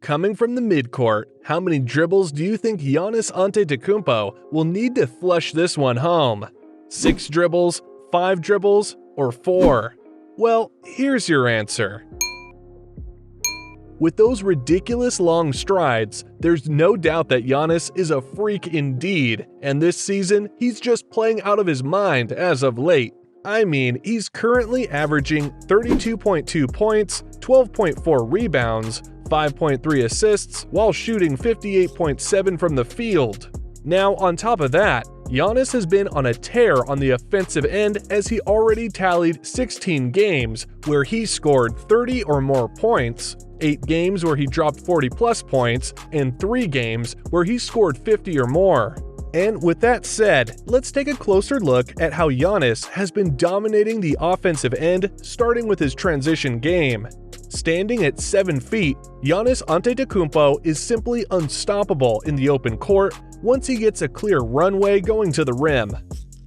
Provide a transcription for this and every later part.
Coming from the midcourt, how many dribbles do you think Giannis Antetokounmpo will need to flush this one home? 6 dribbles, 5 dribbles, or 4? Well, here's your answer. With those ridiculous long strides, there's no doubt that Giannis is a freak indeed, and this season he's just playing out of his mind as of late. I mean, he's currently averaging 32.2 points, 12.4 rebounds, 5.3 assists, while shooting 58.7 from the field. Now, on top of that, Giannis has been on a tear on the offensive end as he already tallied 16 games where he scored 30 or more points, 8 games where he dropped 40+ points, and 3 games where he scored 50 or more. And with that said, let's take a closer look at how Giannis has been dominating the offensive end, starting with his transition game. Standing at 7 feet, Giannis Antetokounmpo is simply unstoppable in the open court once he gets a clear runway going to the rim.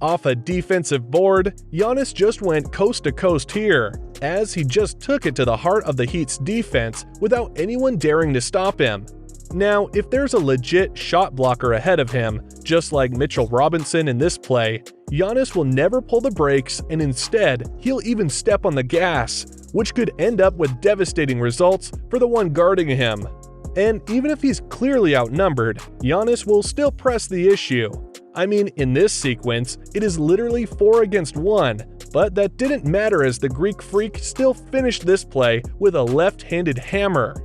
Off a defensive board, Giannis just went coast to coast here, as he just took it to the heart of the Heat's defense without anyone daring to stop him. Now, if there's a legit shot blocker ahead of him, just like Mitchell Robinson in this play, Giannis will never pull the brakes, and instead, he'll even step on the gas, which could end up with devastating results for the one guarding him. And even if he's clearly outnumbered, Giannis will still press the issue. I mean, in this sequence, it is literally 4 against 1, but that didn't matter as the Greek Freak still finished this play with a left-handed hammer.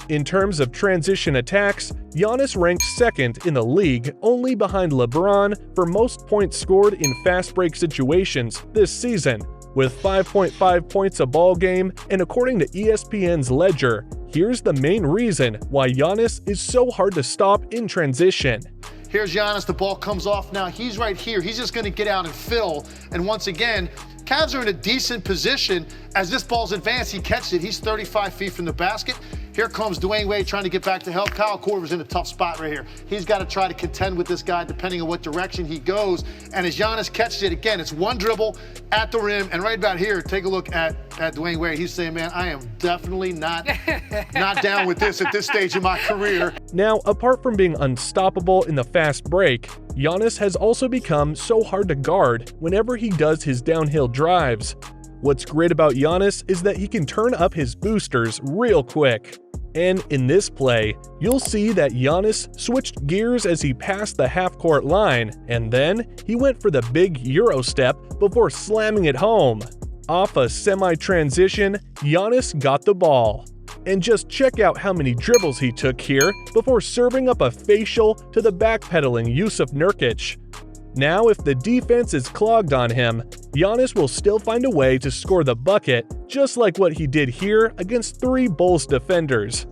In terms of transition attacks, Giannis ranks second in the league, only behind LeBron for most points scored in fast break situations this season, with 5.5 points a ball game, and according to ESPN's Ledger, here's the main reason why Giannis is so hard to stop in transition. Here's Giannis, the ball comes off now, he's right here, he's just gonna get out and fill, and once again, Cavs are in a decent position. As this ball's advanced, he catches it, he's 35 feet from the basket. Here comes Dwayne Wade trying to get back to help. Kyle Korver's in a tough spot right here. He's got to try to contend with this guy depending on what direction he goes. And as Giannis catches it again, it's one dribble at the rim. And right about here, take a look at Dwayne Wade. He's saying, man, I am definitely not down with this at this stage of my career. Now, apart from being unstoppable in the fast break, Giannis has also become so hard to guard whenever he does his downhill drives. What's great about Giannis is that he can turn up his boosters real quick. And in this play, you'll see that Giannis switched gears as he passed the half-court line, and then he went for the big Euro step before slamming it home. Off a semi-transition, Giannis got the ball. And just check out how many dribbles he took here before serving up a facial to the backpedaling Jusuf Nurkic. Now, if the defense is clogged on him, Giannis will still find a way to score the bucket, just like what he did here against 3 Bulls defenders.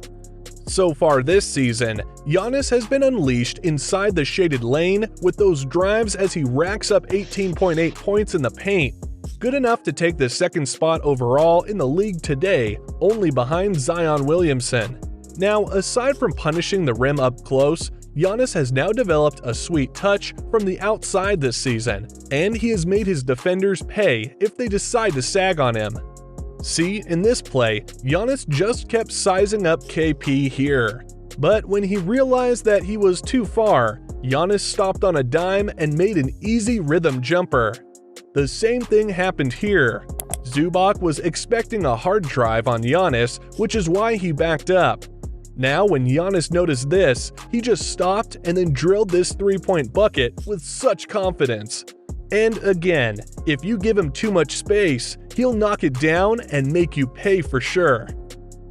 So far this season, Giannis has been unleashed inside the shaded lane with those drives as he racks up 18.8 points in the paint. Good enough to take the second spot overall in the league today, only behind Zion Williamson. Now, aside from punishing the rim up close, Giannis has now developed a sweet touch from the outside this season, and he has made his defenders pay if they decide to sag on him. See, in this play, Giannis just kept sizing up KP here. But when he realized that he was too far, Giannis stopped on a dime and made an easy rhythm jumper. The same thing happened here. Zubac was expecting a hard drive on Giannis, which is why he backed up. Now, when Giannis noticed this, he just stopped and then drilled this 3-point bucket with such confidence. And again, if you give him too much space, he'll knock it down and make you pay for sure.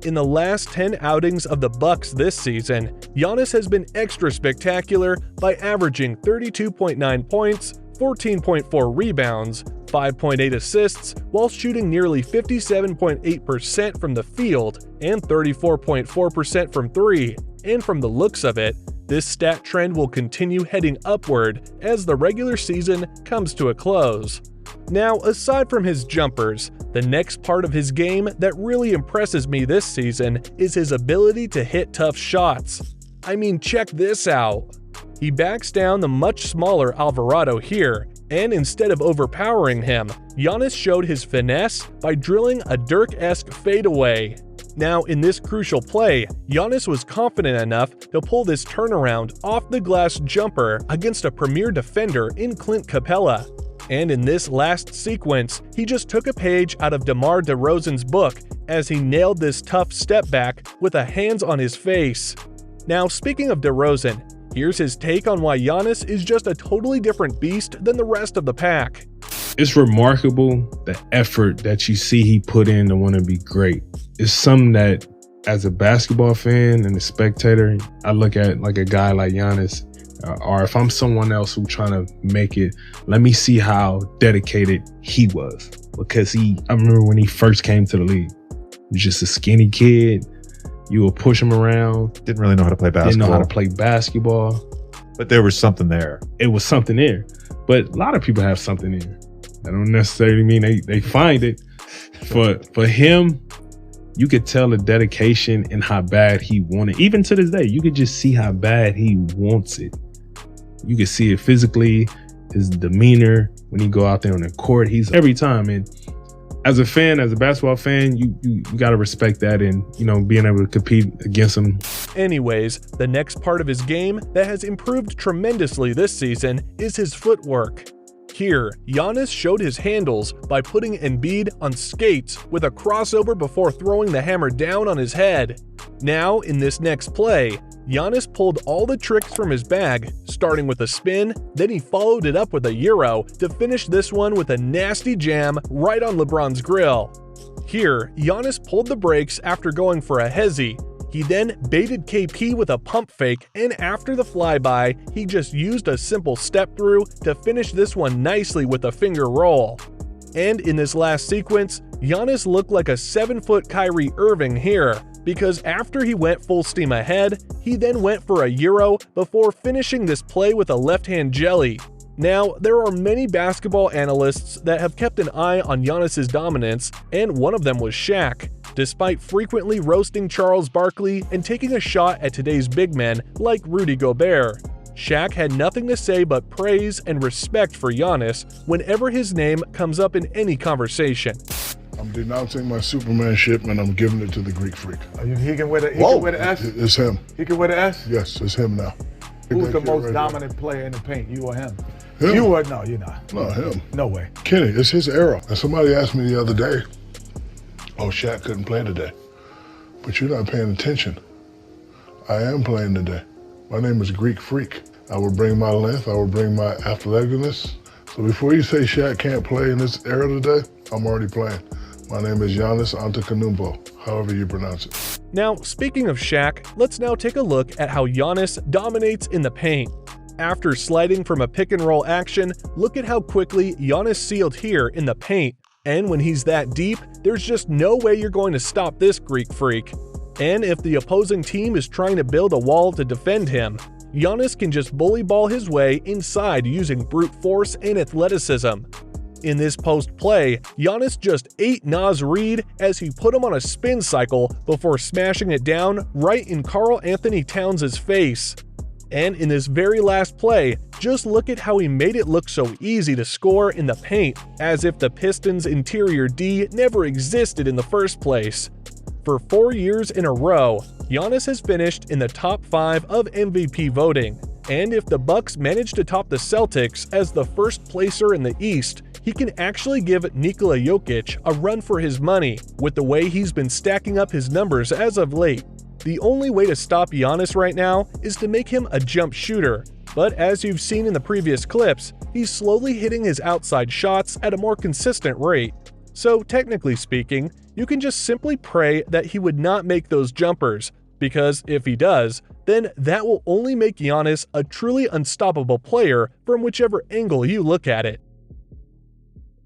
In the last 10 outings of the Bucks this season, Giannis has been extra spectacular by averaging 32.9 points, 14.4 rebounds, 5.8 assists, while shooting nearly 57.8% from the field and 34.4% from 3. And from the looks of it, this stat trend will continue heading upward as the regular season comes to a close. Now, aside from his jumpers, the next part of his game that really impresses me this season is his ability to hit tough shots. I mean, check this out. He backs down the much smaller Alvarado here, and instead of overpowering him, Giannis showed his finesse by drilling a Dirk-esque fadeaway. Now, in this crucial play, Giannis was confident enough to pull this turnaround off the glass jumper against a premier defender in Clint Capella. And in this last sequence, he just took a page out of DeMar DeRozan's book as he nailed this tough step back with a hands on his face. Now, speaking of DeRozan, here's his take on why Giannis is just a totally different beast than the rest of the pack. It's remarkable the effort that you see he put in to want to be great. It's something that, as a basketball fan and a spectator, I look at like a guy like Giannis, or if I'm someone else who's trying to make it, let me see how dedicated he was. Because I remember when he first came to the league, he was just a skinny kid. You would push him around. Didn't really know how to play basketball. Didn't know how to play basketball. But there was something there. It was something there. But a lot of people have something there. That don't necessarily mean they find it. For him, you could tell the dedication and how bad he wanted. Even to this day, you could just see how bad he wants it. You could see it physically, his demeanor when he go out there on the court. He's every time. And as a fan, as a basketball fan, you got to respect that and, being able to compete against him. Anyways, the next part of his game that has improved tremendously this season is his footwork. Here, Giannis showed his handles by putting Embiid on skates with a crossover before throwing the hammer down on his head. Now, in this next play, Giannis pulled all the tricks from his bag, starting with a spin, then he followed it up with a Euro to finish this one with a nasty jam right on LeBron's grill. Here, Giannis pulled the brakes after going for a hezzy. He then baited KP with a pump fake, and after the flyby, he just used a simple step through to finish this one nicely with a finger roll. And in this last sequence, Giannis looked like a 7-foot Kyrie Irving here, because after he went full steam ahead, he then went for a Euro before finishing this play with a left-hand jelly. Now, there are many basketball analysts that have kept an eye on Giannis' dominance, and one of them was Shaq. Despite frequently roasting Charles Barkley and taking a shot at today's big men like Rudy Gobert, Shaq had nothing to say but praise and respect for Giannis whenever his name comes up in any conversation. I'm denouncing my Supermanship and I'm giving it to the Greek freak. He can wear the S? It's him. He can wear the S? Yes, it's him now. Who's the most dominant player in the paint, you or him? Him. You or no, you're not. No, him. No way. Kenny, it's his era. And somebody asked me the other day, oh, Shaq couldn't play today. But you're not paying attention. I am playing today. My name is Greek Freak. I will bring my length, I will bring my athleticness. So before you say Shaq can't play in this era today, I'm already playing. My name is Giannis Antetokounmpo, however you pronounce it. Now, speaking of Shaq, let's now take a look at how Giannis dominates in the paint. After sliding from a pick and roll action, look at how quickly Giannis sealed here in the paint. And when he's that deep, there's just no way you're going to stop this Greek freak. And if the opposing team is trying to build a wall to defend him, Giannis can just bully ball his way inside using brute force and athleticism. In this post play, Giannis just ate Naz Reid as he put him on a spin cycle before smashing it down right in Karl Anthony Towns' face. And in this very last play, just look at how he made it look so easy to score in the paint, as if the Pistons' interior D never existed in the first place. For 4 years in a row, Giannis has finished in the top 5 of MVP voting, and if the Bucks manage to top the Celtics as the first placer in the East, he can actually give Nikola Jokic a run for his money with the way he's been stacking up his numbers as of late. The only way to stop Giannis right now is to make him a jump shooter, but as you've seen in the previous clips, he's slowly hitting his outside shots at a more consistent rate. So technically speaking, you can just simply pray that he would not make those jumpers, because if he does, then that will only make Giannis a truly unstoppable player from whichever angle you look at it.